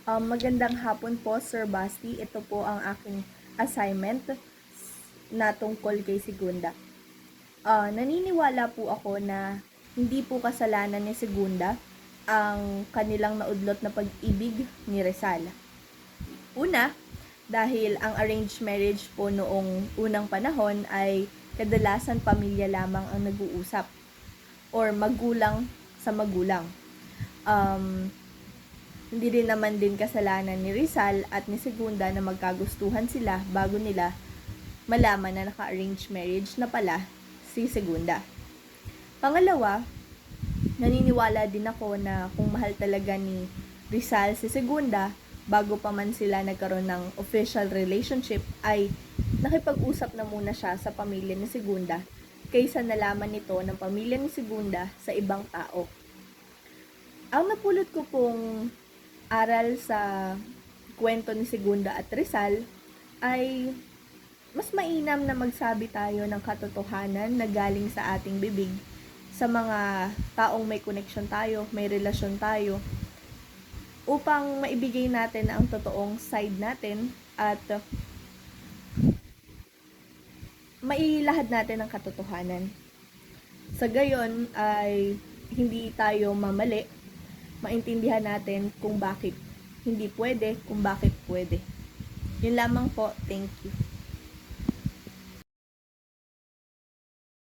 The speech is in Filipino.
Magandang hapon po, Sir Basti. Ito po ang aking assignment na tungkol kay Segunda. Naniniwala po ako na hindi po kasalanan ni Segunda ang kanilang naudlot na pag-ibig ni Rizal. Una, dahil ang arranged marriage po noong unang panahon ay kadalasan pamilya lamang ang nag-uusap or magulang sa magulang. Hindi rin naman din kasalanan ni Rizal at ni Segunda na magkagustuhan sila bago nila malaman na naka-arrange marriage na pala si Segunda. Pangalawa, naniniwala din ako na kung mahal talaga ni Rizal si Segunda, bago pa man sila nagkaroon ng official relationship, ay nakipag-usap na muna siya sa pamilya ni Segunda kaysa nalaman nito ng pamilya ni Segunda sa ibang tao. Ang napulot ko pong aral sa kwento ni Segunda at Rizal ay mas mainam na magsabi tayo ng katotohanan na galing sa ating bibig sa mga taong may connection tayo, may relasyon tayo, upang maibigay natin ang totoong side natin at mailahad natin ang katotohanan. Sa gayon ay hindi tayo mamali, maintindihan natin kung bakit hindi pwede, kung bakit pwede. Yun lamang po. Thank you.